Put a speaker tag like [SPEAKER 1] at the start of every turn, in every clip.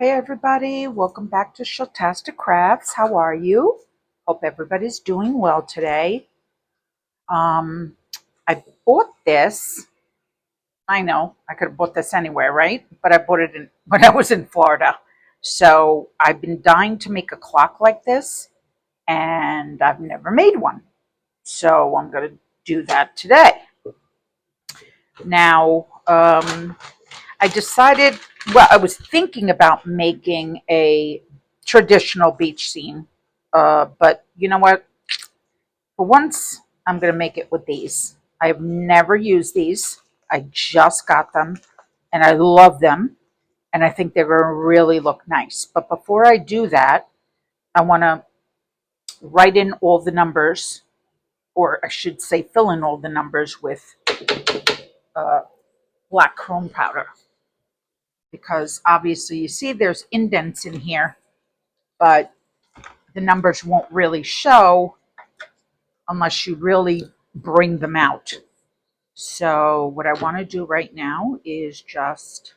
[SPEAKER 1] Hey everybody, welcome back to Shelltastic Crafts. How are you? Hope everybody's doing well today. Um, I bought this. I know I could have bought this anywhere, right? But I bought it when I was in Florida. So I've been dying to make a clock like this, and I've never made one. So I'm going to do that today. Now, I decided, well, I was thinking about making a traditional beach scene. But you know what? For once, I'm going to make it with these. I've never used these. I just got them and I love them. And I think they're going to really look nice. But before I do that, I want to write in all the numbers, or I should say, fill in all the numbers with uh, black chrome powder. Because obviously, you see there's indents in here, but the numbers won't really show unless you really bring them out. So what I want to do right now is just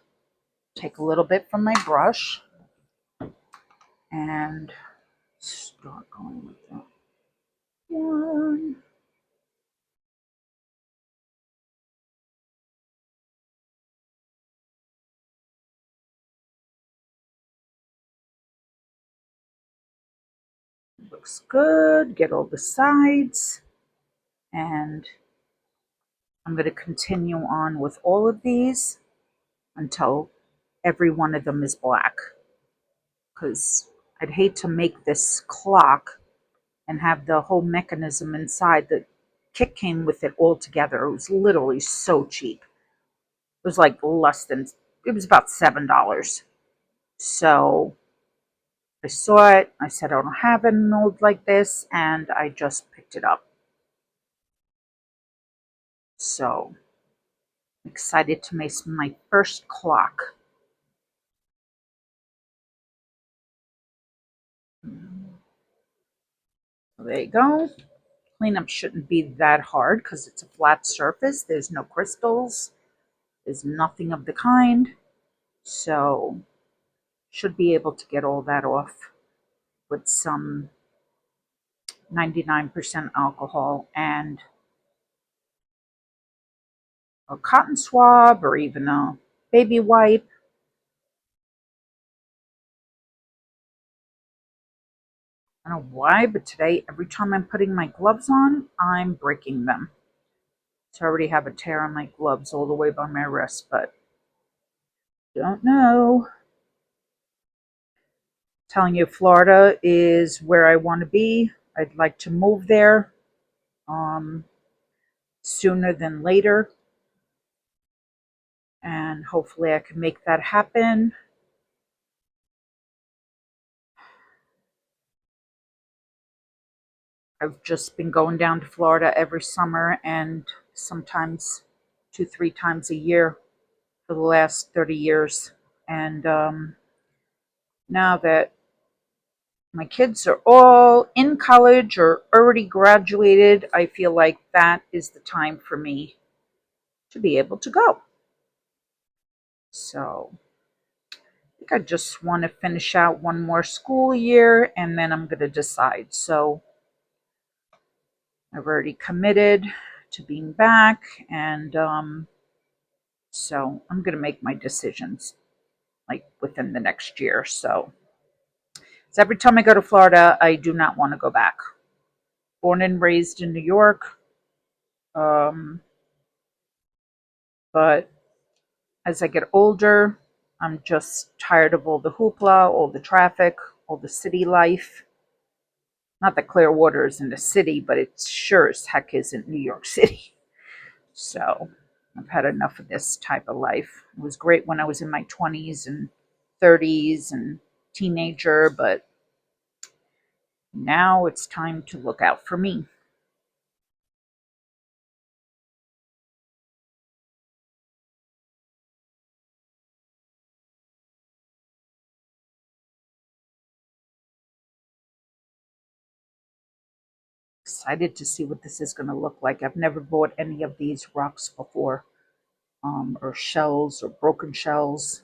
[SPEAKER 1] take a little bit from my brush and start going with that one. Looks good. Get all the sides. And I'm going to continue on with all of these until every one of them is black. Because I'd hate to make this clock and have the whole mechanism inside. The kit came with it all together. It was literally so cheap. It was like it was about $7. So I saw it. I said, I don't have an old like this. And I just picked it up. So I'm excited to make my first clock. So there you go. Cleanup shouldn't be that hard because it's a flat surface. There's no crystals. There's nothing of the kind. So should be able to get all that off with some 99% alcohol and a cotton swab or even a baby wipe. I don't know why, but today, every time I'm putting my gloves on, I'm breaking them. So I already have a tear on my gloves all the way by my wrist, but don't know. Telling you, Florida is where I want to be. I'd like to move there sooner than later. And hopefully I can make that happen. I've just been going down to Florida every summer and sometimes 2, 3 times a year for the last 30 years. And now that my kids are all in college or already graduated, I feel like that is the time for me to be able to go. So I think I just want to finish out one more school year and then I'm going to decide. So I've already committed to being back, and so I'm going to make my decisions like within the next year. So every time I go to Florida, I do not want to go back. Born and raised in New York, um, but as I get older, I'm just tired of all the hoopla, all the traffic, all the city life. Not that Clearwater is in the city, but it sure as heck isn't New York City. So I've had enough of this type of life. It was great when I was in my 20s and 30s and teenager, but now it's time to look out for me. Excited to see what this is going to look like. I've never bought any of these rocks before, or shells or broken shells.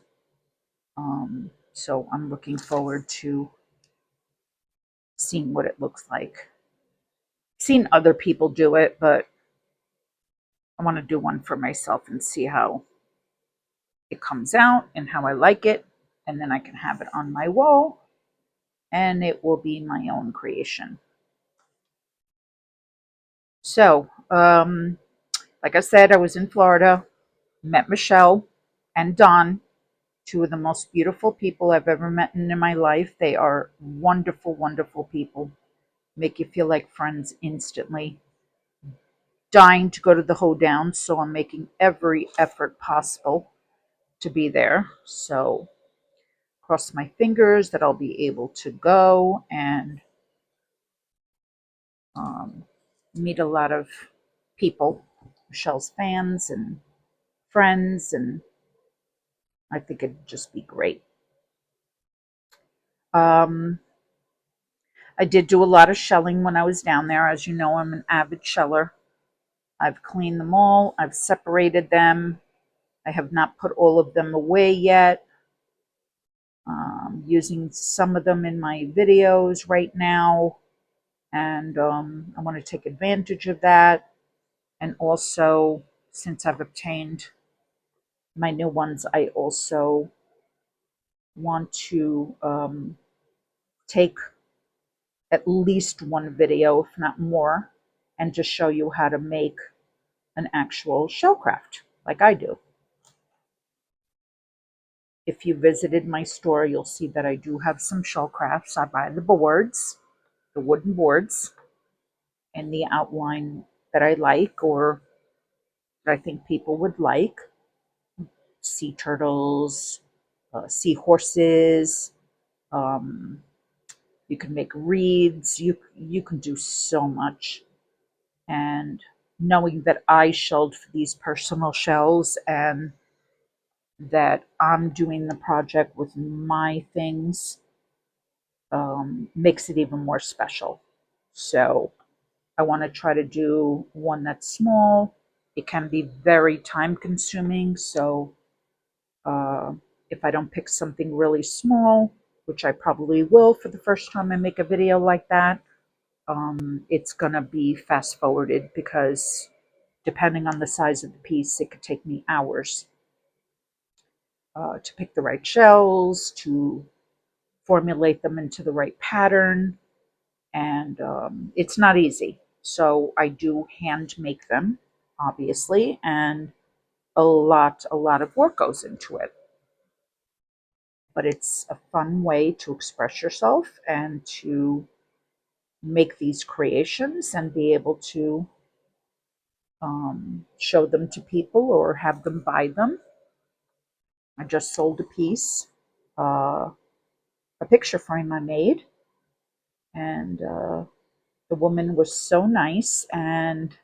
[SPEAKER 1] So I'm looking forward to seeing what it looks like. I've seen other people do it, but I want to do one for myself and see how it comes out and how I like it. And then I can have it on my wall and it will be my own creation. So, like I said, I was in Florida, met Michelle and Don, two of the most beautiful people I've ever met in my life. They are wonderful, wonderful people. Make you feel like friends instantly. Dying to go to the hoedown, so I'm making every effort possible to be there. So cross my fingers that I'll be able to go and um, meet a lot of people, Michelle's fans and friends, and I think it'd just be great. Um, I did do a lot of shelling when I was down there. As you know, I'm an avid sheller. I've cleaned them all. I've separated them. I have not put all of them away yet. Using some of them in my videos right now, and I want to take advantage of that. And also, since I've obtained my new ones, I also want to take at least one video, if not more, and just show you how to make an actual shell craft like I do. If you visited my store, you'll see that I do have some shell crafts. I buy the boards, the wooden boards, and the outline that I like or that I think people would like. Sea turtles, seahorses. Um, you can make reeds. You can do so much. And knowing that I shelled for these personal shells and that I'm doing the project with my things makes it even more special. So I want to try to do one that's small. It can be very time consuming. So uh, if I don't pick something really small, which I probably will for the first time I make a video like that, it's going to be fast forwarded because depending on the size of the piece, it could take me hours to pick the right shells, to formulate them into the right pattern, and it's not easy. So I do hand make them, obviously, and a lot of work goes into it. But it's a fun way to express yourself and to make these creations and be able to show them to people or have them buy them. I just sold a piece, a picture frame I made, and the woman was so nice, and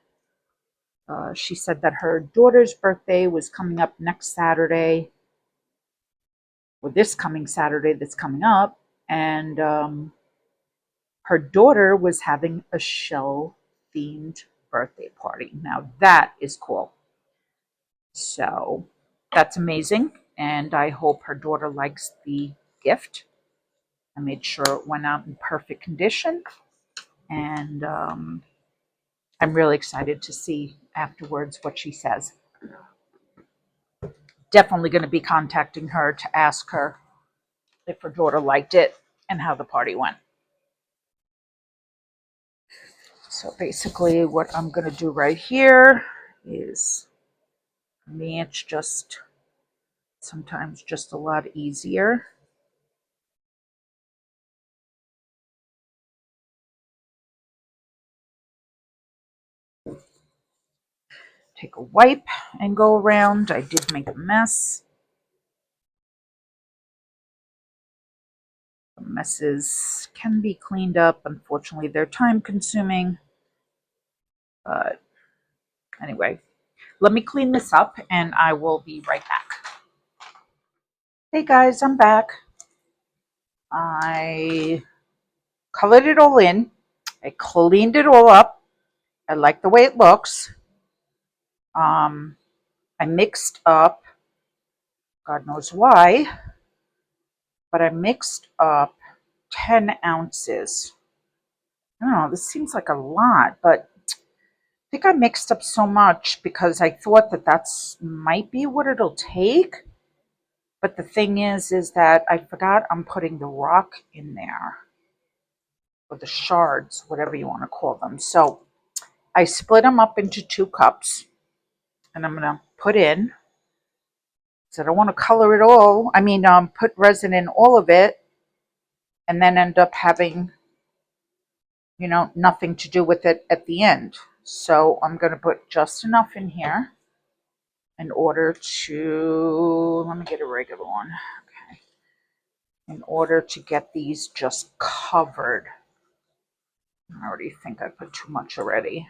[SPEAKER 1] she said that her daughter's birthday was coming up next Saturday, or this coming Saturday that's coming up, and her daughter was having a shell themed birthday party. Now that is cool. So that's amazing, and I hope her daughter likes the gift. I made sure it went out in perfect condition, and I'm really excited to see afterwards what she says. Definitely going to be contacting her to ask her if her daughter liked it and how the party went. So basically what I'm going to do right here is, for me, it's just sometimes just a lot easier. Take a wipe and go around. I did make a mess. Messes can be cleaned up. Unfortunately, they're time consuming. But anyway, let me clean this up and I will be right back. Hey guys, I'm back. I colored it all in. I cleaned it all up. I like the way it looks. I mixed up, God knows why, but I mixed up 10 ounces. I don't know, this seems like a lot, but I think I mixed up so much because I thought that that's might be what it'll take. But the thing is that I forgot I'm putting the rock in there, or the shards, whatever you want to call them. So I split them up into 2 cups, and I'm going to put in, so I don't want to color it all. I mean, put resin in all of it, and then end up having, nothing to do with it at the end. So I'm going to put just enough in here in order to, let me get a regular one. Okay. In order to get these just covered. I already think I put too much already.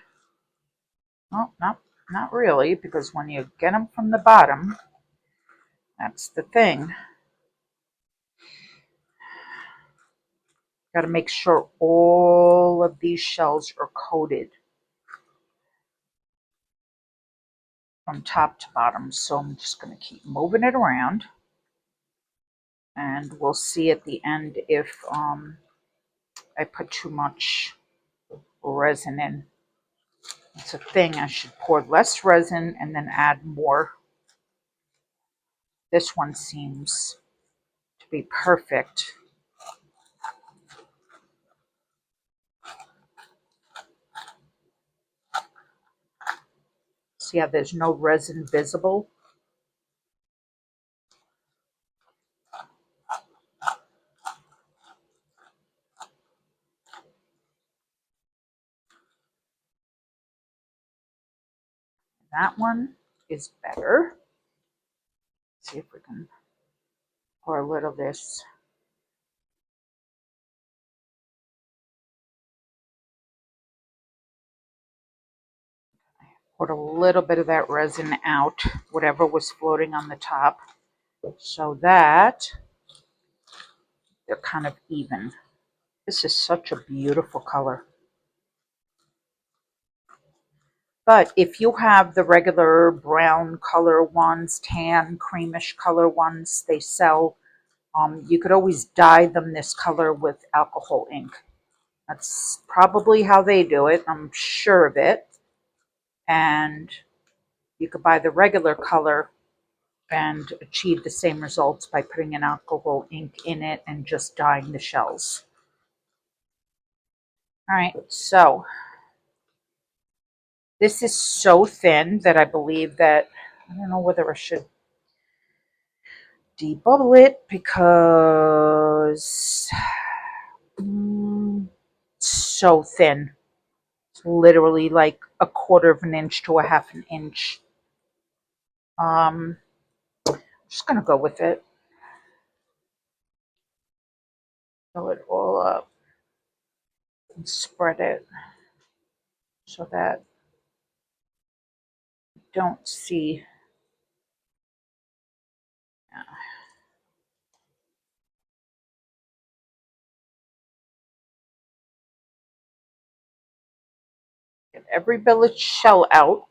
[SPEAKER 1] Well, not really, because when you get them from the bottom, that's the thing. Got to make sure all of these shells are coated from top to bottom. So I'm just going to keep moving it around, and we'll see at the end if I put too much resin in. It's a thing. I should pour less resin and then add more. This one seems to be perfect. See how there's no resin visible? That one is better. Let's see if we can pour a little of this. Poured a little bit of that resin out, whatever was floating on the top, so that they're kind of even. This is such a beautiful color. But if you have the regular brown color ones, tan, creamish color ones they sell, you could always dye them this color with alcohol ink. That's probably how they do it. I'm sure of it. And you could buy the regular color and achieve the same results by putting an alcohol ink in it and just dyeing the shells. All right, so this is so thin that I believe that, I don't know whether I should debubble it because it's so thin. It's literally like 1/4 of an inch to 1/2 an inch. I'm just gonna go with it. Fill it all up and spread it so that you don't see. Get every billet shell out.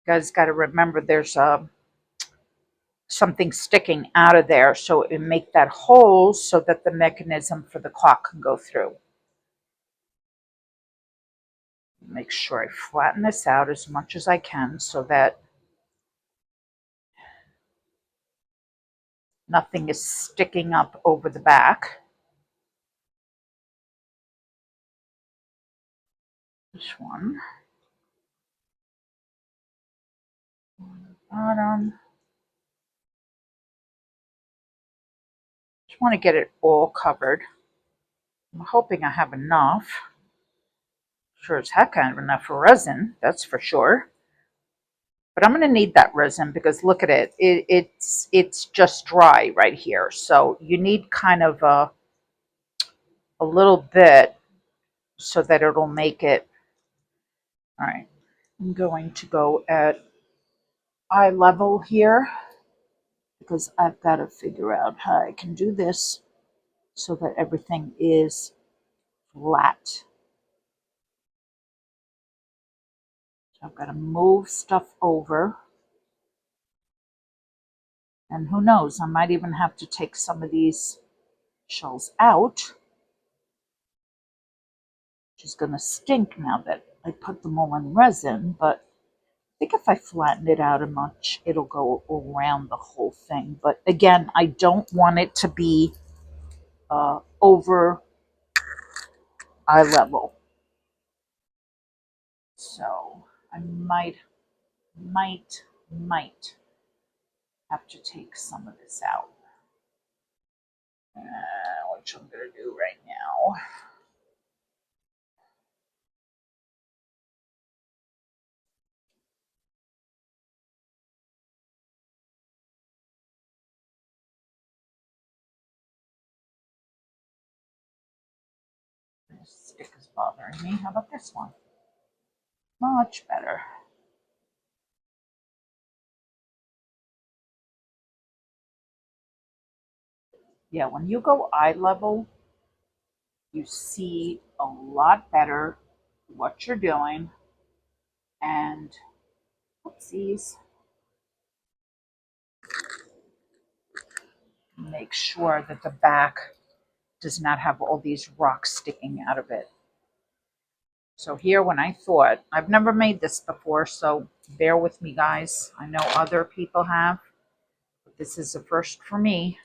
[SPEAKER 1] You guys got to remember there's something sticking out of there, so it make that hole so that the mechanism for the clock can go through. Make sure I flatten this out as much as I can so that nothing is sticking up over the back. This one. Bottom. Just want to get it all covered. I'm hoping I have enough. Sure as heck I have enough for resin, that's for sure. But I'm going to need that resin because look at it. It's just dry right here. So you need kind of a little bit so that it'll make it. All right. I'm going to go at eye level here because I've got to figure out how I can do this so that everything is flat. So I've got to move stuff over. And who knows, I might even have to take some of these shells out, which is going to stink now that I put them all in resin, but I think if I flatten it out a much, it'll go around the whole thing. But again, I don't want it to be over eye level. So I might have to take some of this out, which I'm going to do right now. This stick is bothering me. How about this one? Much better. Yeah, when you go eye level, you see a lot better what you're doing. And oopsies, make sure that the back does not have all these rocks sticking out of it. So here, when I thought, I've never made this before, so bear with me, guys. I know other people have, but this is a first for me.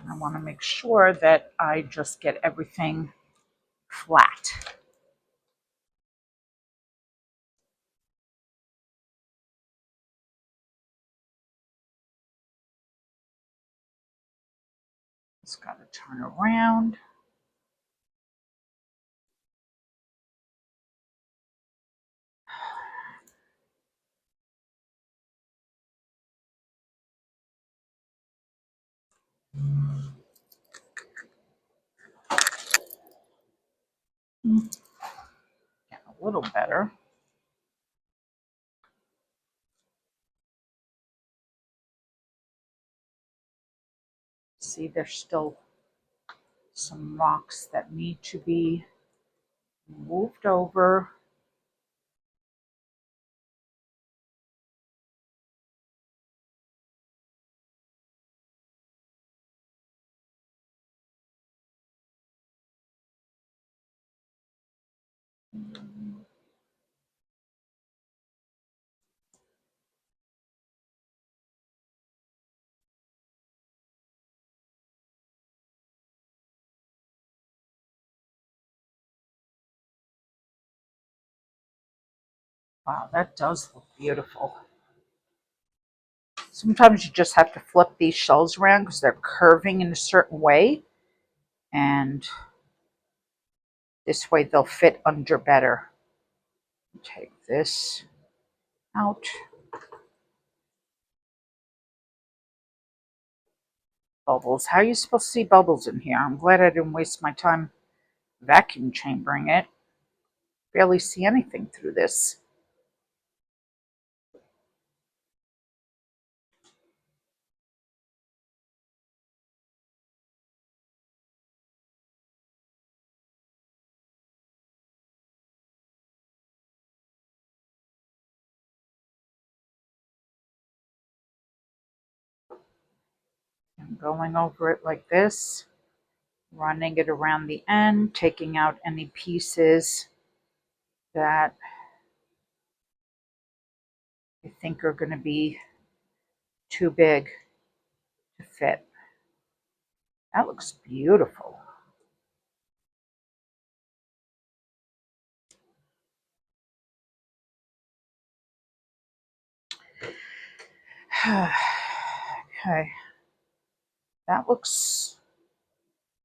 [SPEAKER 1] And I want to make sure that I just get everything flat. Just got to turn around. Get a little better. See, there's still some rocks that need to be moved over. Wow, that does look beautiful. Sometimes you just have to flip these shells around because they're curving in a certain way. And this way they'll fit under better. Take this out. Bubbles. How are you supposed to see bubbles in here? I'm glad I didn't waste my time vacuum chambering it. Barely see anything through this. I'm going over it like this, running it around the end, taking out any pieces that I think are going to be too big to fit. That looks beautiful. Okay, that looks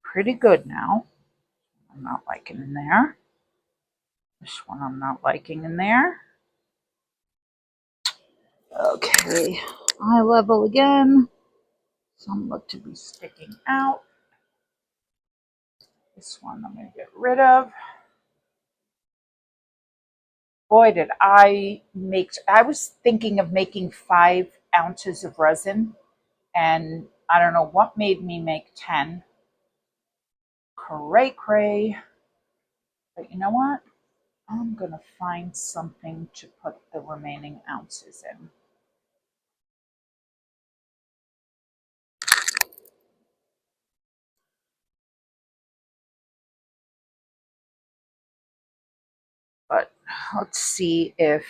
[SPEAKER 1] pretty good now. I'm not liking in there. This one I'm not liking in there. Okay, eye level again. Some look to be sticking out. This one I'm going to get rid of. Boy, did I make, I was thinking of making 5 ounces of resin, and I don't know what made me make 10. Cray cray. But you know what? I'm going to find something to put the remaining ounces in. But let's see if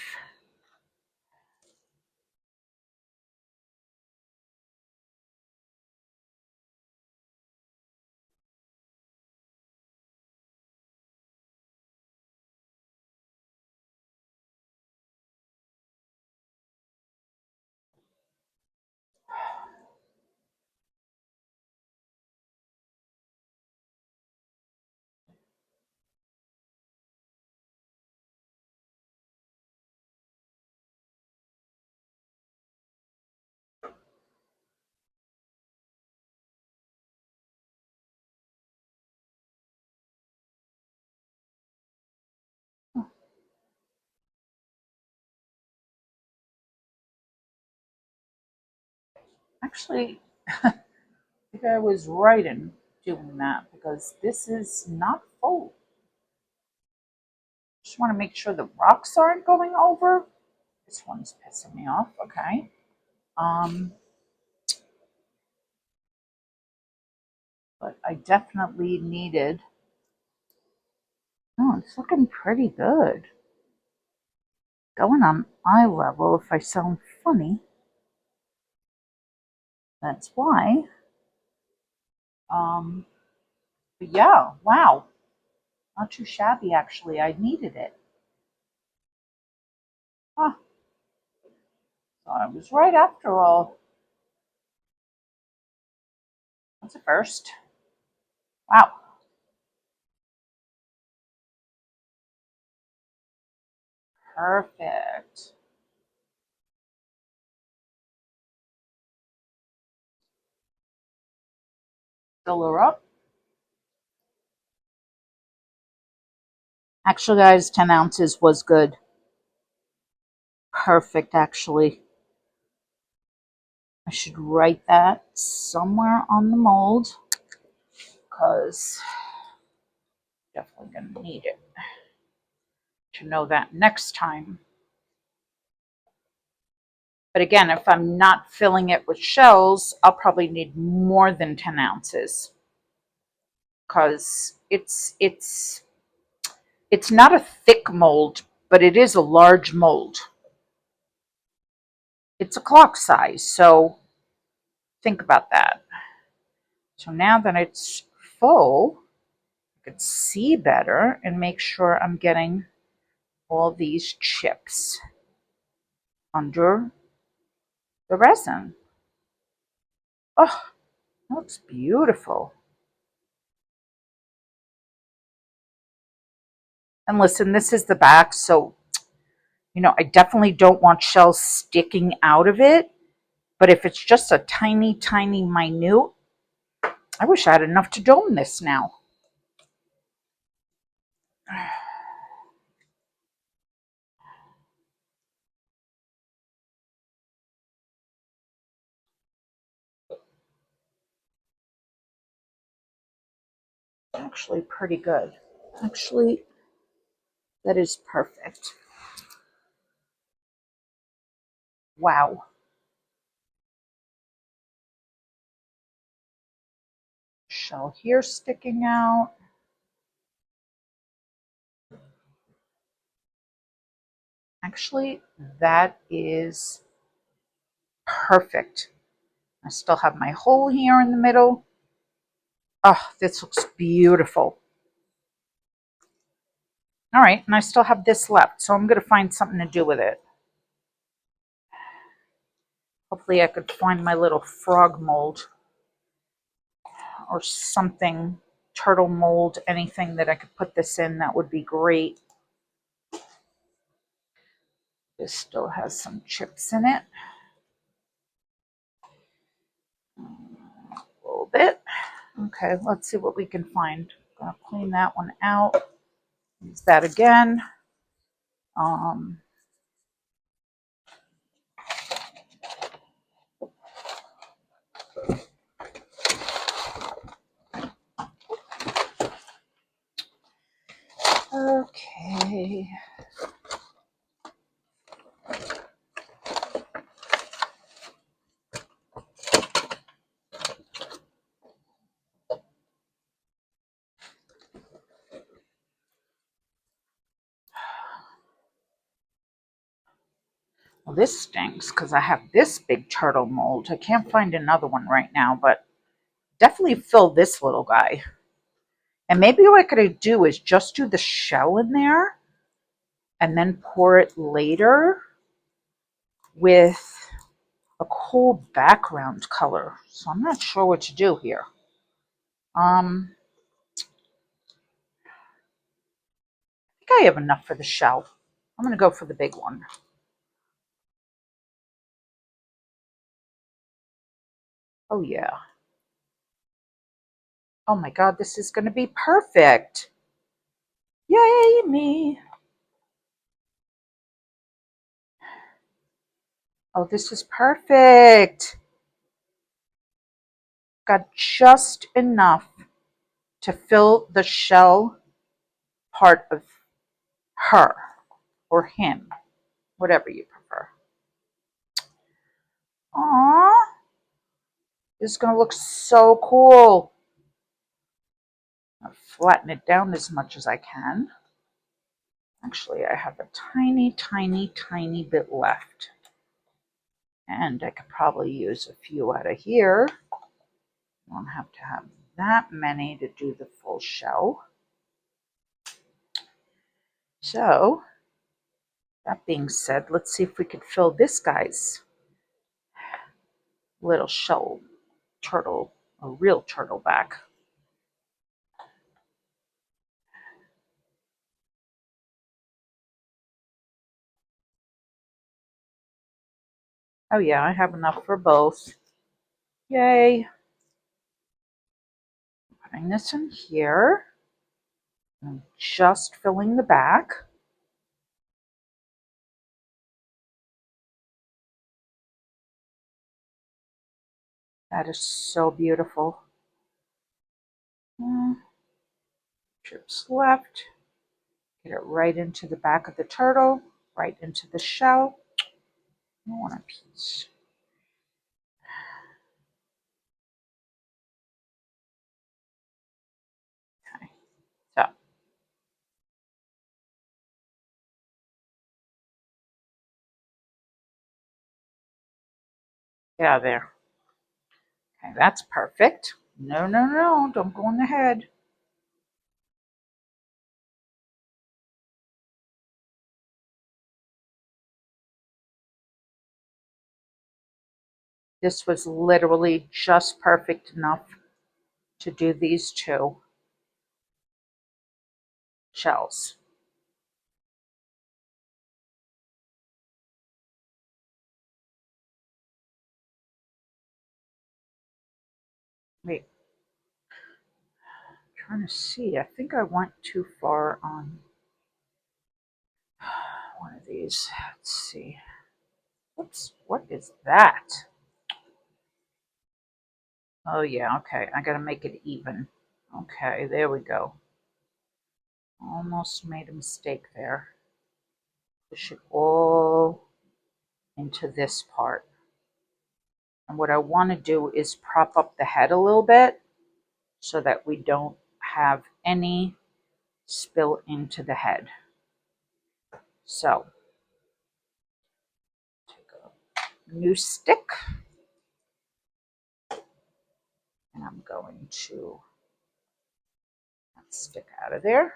[SPEAKER 1] actually, I think I was right in doing that because this is not full. Just want to make sure the rocks aren't going over. This one's pissing me off. Okay. Um, but I definitely needed. Oh, it's looking pretty good. Going on eye level. If I sound funny, that's why. Um, but yeah, wow, not too shabby actually. I needed it. Huh. So I was right after all. That's a first. Wow. Perfect. Fill her up. Actually, guys, 10 ounces was good. Perfect, actually. I should write that somewhere on the mold because definitely going to need it to know that next time. But again, if I'm not filling it with shells, I'll probably need more than 10 ounces because it's not a thick mold, but it is a large mold. It's a clock size, so think about that. So now that it's full, I can see better and make sure I'm getting all these chips under the resin. Oh, that looks beautiful. And listen, this is the back, so I definitely don't want shells sticking out of it. But if it's just a tiny, tiny, minute, I wish I had enough to dome this now. Actually, pretty good. Actually, that is perfect. Wow. Shell here sticking out. Actually, that is perfect. I still have my hole here in the middle. Oh, this looks beautiful. All right, and I still have this left, so I'm going to find something to do with it. Hopefully I could find my little frog mold or something, turtle mold, anything that I could put this in. That would be great. This still has some chips in it. A little bit. Okay, let's see what we can find. I'm going to clean that one out. Use that again. Um, okay. Well, this stinks because I have this big turtle mold. I can't find another one right now, but definitely fill this little guy. And maybe what I could do is just do the shell in there and then pour it later with a cool background color. So I'm not sure what to do here. I think I have enough for the shell. I'm going to go for the big one. Oh, yeah. Oh, my God, this is going to be perfect. Yay, me. Oh, this is perfect. Got just enough to fill the shell part of her or him, whatever you prefer. Aww. This is going to look so cool. I'll flatten it down as much as I can. Actually, I have a tiny, tiny, tiny bit left. And I could probably use a few out of here. I don't have to have that many to do the full shell. So, that being said, let's see if we could fill this guy's little shell turtle, a real turtle back. Oh yeah, I have enough for both. Yay. Putting this in here. I'm just filling the back. That is so beautiful. Trips left. Get it right into the back of the turtle, right into the shell. I want a piece. Okay, so yeah, there. Okay, that's perfect. No, no, no, don't go in the head. This was literally just perfect enough to do these two shells. Wait, I'm trying to see. I think I went too far on one of these. Let's see. Oops, what is that? Oh yeah, okay. I gotta make it even. Okay, there we go. Almost made a mistake there. Push it all into this part. And what I want to do is prop up the head a little bit so that we don't have any spill into the head. So, take a new stick and I'm going to stick out of there.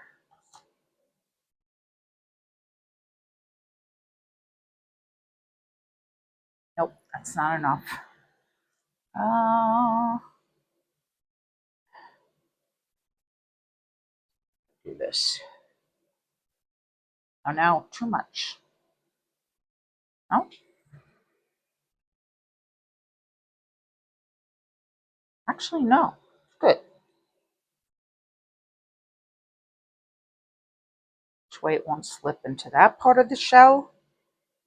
[SPEAKER 1] Nope, that's not enough. Do this. Oh no, too much. No, actually no. Good. way it won't slip into that part of the shell,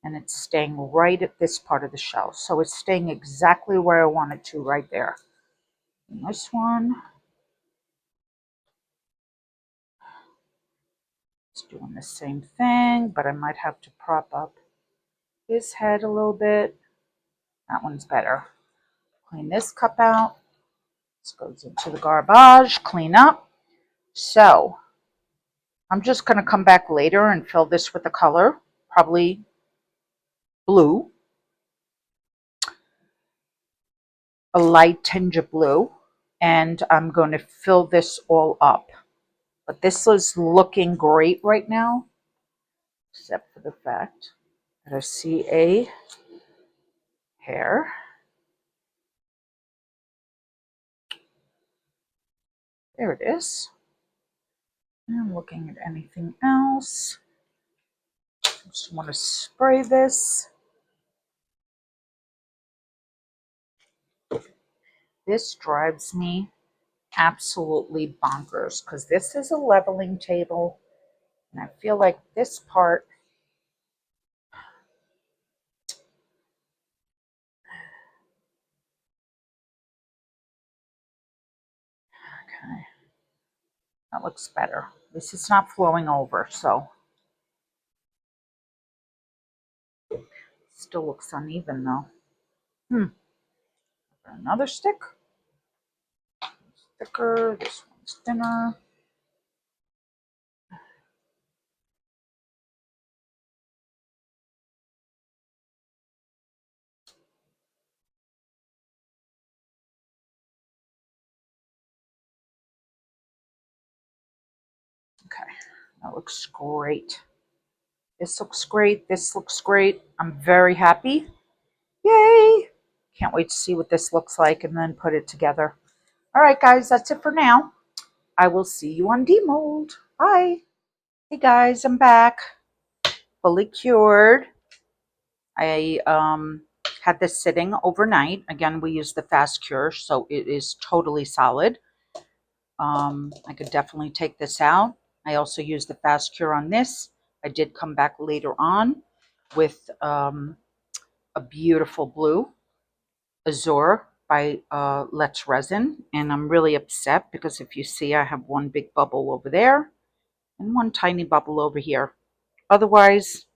[SPEAKER 1] and it's staying right at this part of the shell. So it's staying exactly where I want it to, right there. And this one, it's doing the same thing, but I might have to prop up his head a little bit. That one's better. Clean this cup out. This goes into the garbage, clean up. So I'm just going to come back later and fill this with a color, probably blue, a light tinge of blue, and I'm going to fill this all up. But this is looking great right now, except for the fact that I see a hair. There it is. And I'm looking at anything else. Just want to spray this. This drives me absolutely bonkers because this is a leveling table, and I feel like this part, okay, that looks better. At least it's not flowing over, so still looks uneven though. Another stick. Thicker. This one's thinner. Okay, that looks great. This looks great. This looks great. I'm very happy. Yay! Can't wait to see what this looks like and then put it together. All right, guys, that's it for now. I will see you on Demold. Bye. Hey, guys, I'm back. Fully cured. I had this sitting overnight. Again, we use the fast cure, so it is totally solid. I could definitely take this out. I also used the fast cure on this. I did come back later on with a beautiful blue Azure by Let's Resin, and I'm really upset because if you see, I have one big bubble over there and one tiny bubble over here. Otherwise,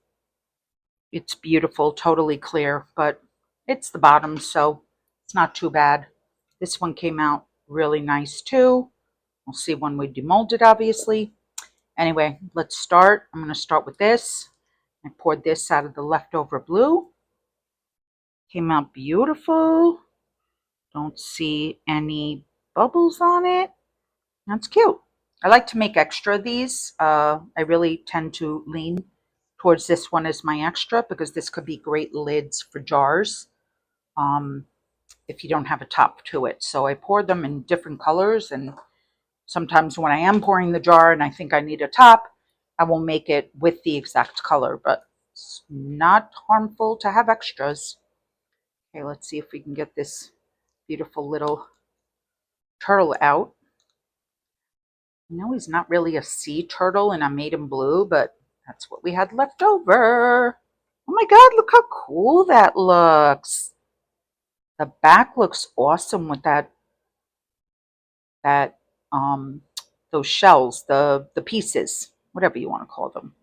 [SPEAKER 1] it's beautiful, totally clear, but it's the bottom, so it's not too bad. This one came out really nice too. We'll see when we demold it, obviously. Anyway, let's start. I'm going to start with this. I poured this out of the leftover blue. Came out beautiful. Don't see any bubbles on it. That's cute. I like to make extra of these. I really tend to lean towards this one as my extra because this could be great lids for jars if you don't have a top to it. So I pour them in different colors, and sometimes when I am pouring the jar and I think I need a top, I will make it with the exact color, but it's not harmful to have extras. Okay, let's see if we can get this beautiful little turtle out. No, he's not really a sea turtle, and I made him blue, but that's what we had left over. Oh my God, look how cool that looks. The back looks awesome with that those shells, the pieces, whatever you want to call them.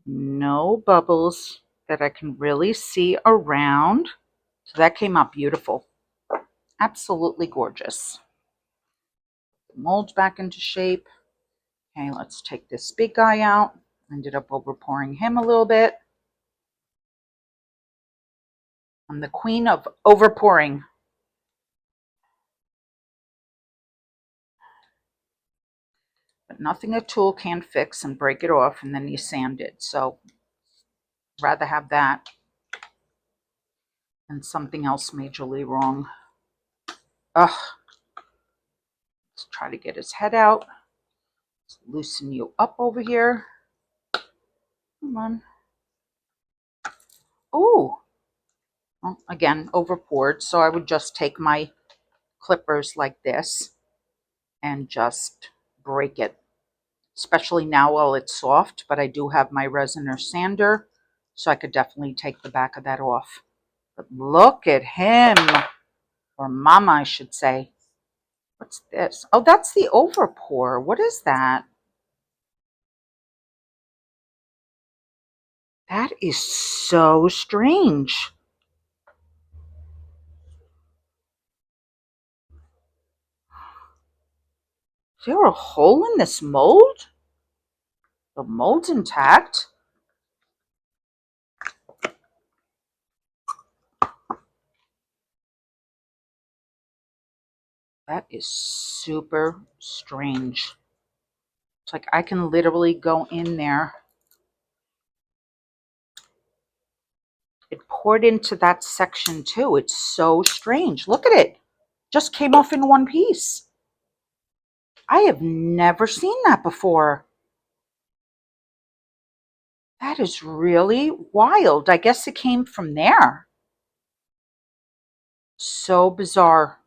[SPEAKER 1] No bubbles that I can really see around. So that came out beautiful. Absolutely gorgeous. The mold's back into shape. Okay, let's take this big guy out. Ended up over pouring him a little bit. I'm the queen of over pouring. But nothing a tool can't fix, and break it off and then you sand it. So rather have that than something else majorly wrong. Ugh. Let's try to get his head out. Let's loosen you up over here. Come on. Ooh. Well, again, over poured. So I would just take my clippers like this and just break it. especially now while it's soft, but I do have my resin or sander, so I could definitely take the back of that off. But look at him, or mama, I should say. What's this? Oh, that's the overpour. What is that? That is so strange. Is there a hole in this mold? The mold's intact. That is super strange. It's like I can literally go in there. It poured into that section too. It's so strange. Look at it. Just came off in one piece. I have never seen that before. That is really wild. I guess it came from there. So bizarre.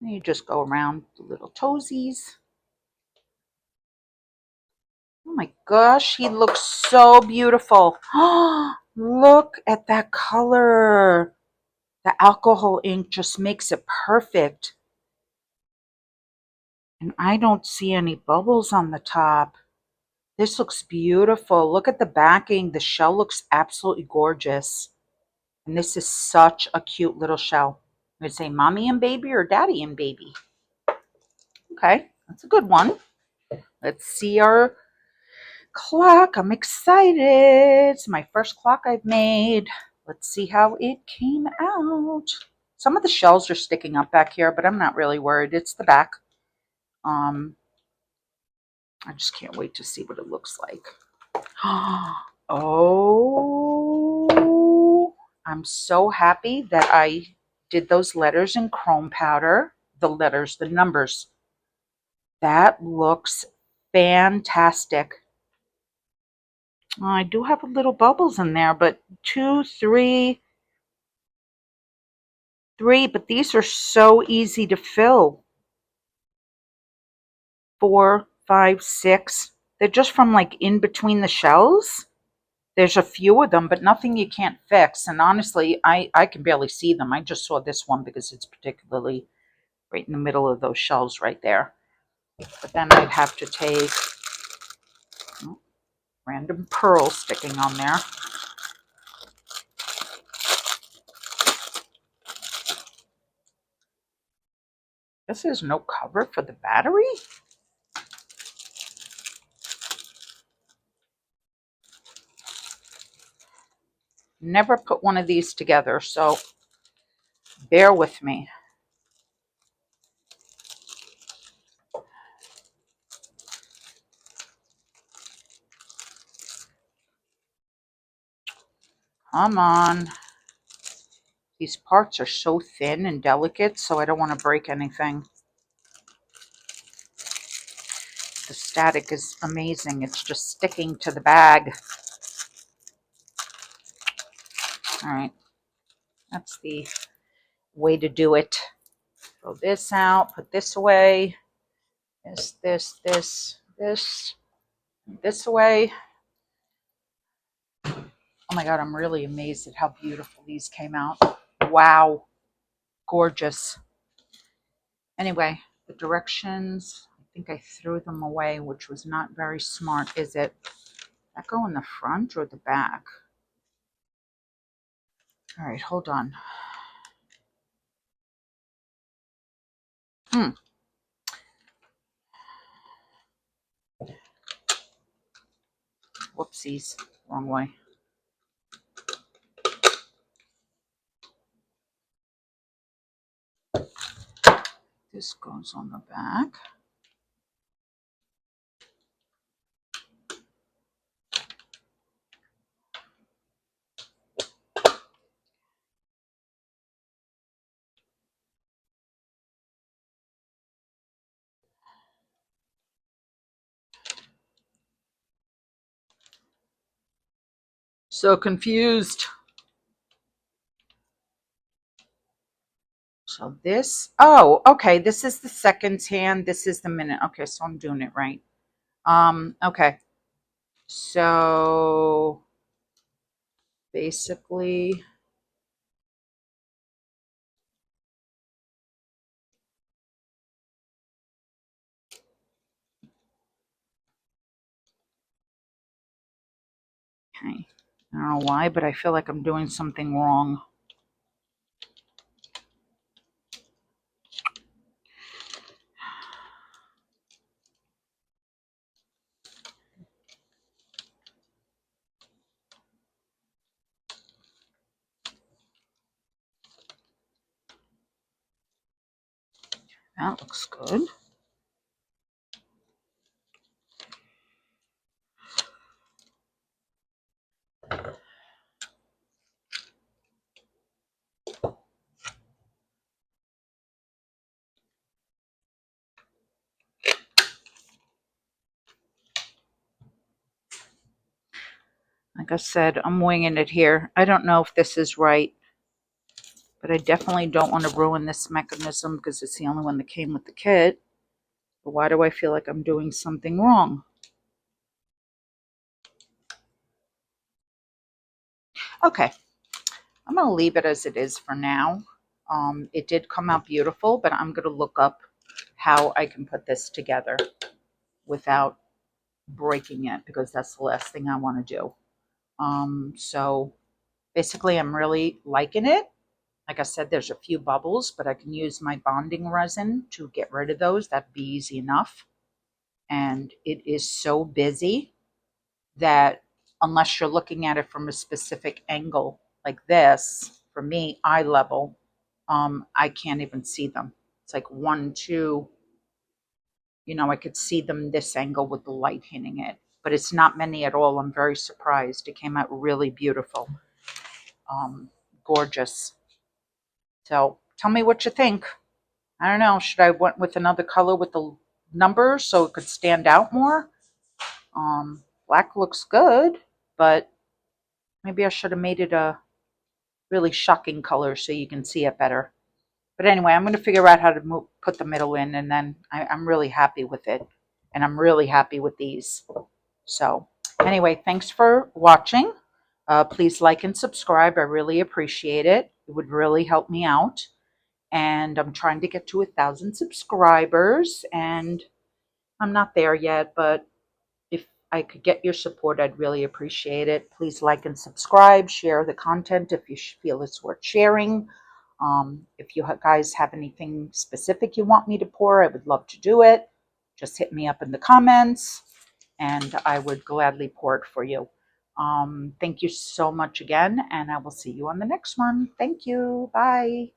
[SPEAKER 1] You just go around the little toesies. Oh my gosh, he looks so beautiful. Look at that color. The alcohol ink just makes it perfect. And I don't see any bubbles on the top. This looks beautiful. Look at the backing. The shell looks absolutely gorgeous. And this is such a cute little shell. I'm going to say mommy and baby or daddy and baby. Okay, that's a good one. Let's see our clock. I'm excited. It's my first clock I've made. Let's see how it came out. Some of the shells are sticking up back here, but I'm not really worried. It's the back. I just can't wait to see what it looks like. Oh, I'm so happy that I did those letters in chrome powder. The letters, the numbers. That looks fantastic. I do have a little bubbles in there, but 2, 3, 3, but these are so easy to fill. 4, 5, 6. They're just from like in between the shells. There's a few of them, but nothing you can't fix. And honestly, I can barely see them. I just saw this one because it's particularly right in the middle of those shells right there. But then I'd have to take random pearls sticking on there. This is no cover for the battery? Never put one of these together, so bear with me. Come on. These parts are so thin and delicate, so I don't want to break anything. The static is amazing. It's just sticking to the bag. All right. That's the way to do it. Throw this out, put this away. This away. Oh my God, I'm really amazed at how beautiful these came out. Wow. Gorgeous. Anyway, the directions, I think I threw them away, which was not very smart, is it? That go in the front or the back? All right, hold on. Whoopsies, wrong way. This goes on the back. So confused. So this, oh, okay, this is the seconds hand. This is the minute. Okay, so I'm doing it right. Okay. So basically, okay. I don't know why, but I feel like I'm doing something wrong. That looks good. Like I said, I'm winging it here. I don't know if this is right, but I definitely don't want to ruin this mechanism because it's the only one that came with the kit. But why do I feel like I'm doing something wrong? Okay, I'm going to leave it as it is for now. It did come out beautiful, but I'm going to look up how I can put this together without breaking it because that's the last thing I want to do. So basically, I'm really liking it. Like I said, there's a few bubbles, but I can use my bonding resin to get rid of those. That'd be easy enough. And it is so busy that unless you're looking at it from a specific angle like this, for me, eye level, I can't even see them. It's like 1, 2, I could see them this angle with the light hitting it, but it's not many at all. I'm very surprised. It came out really beautiful. Gorgeous. So tell me what you think. I don't know. Should I went with another color with the numbers so it could stand out more? Black looks good, but maybe I should have made it a really shocking color so you can see it better. But anyway, I'm going to figure out how to put the middle in, and then I'm really happy with it. And I'm really happy with these. So anyway, thanks for watching. Please like and subscribe. I really appreciate it. It would really help me out. And I'm trying to get to 1,000 subscribers, and I'm not there yet, but if I could get your support, I'd really appreciate it. Please like and subscribe, share the content if you feel it's worth sharing. If you guys have anything specific you want me to pour, I would love to do it. Just hit me up in the comments, and I would gladly pour it for you. Thank you so much again, and I will see you on the next one. Thank you. Bye.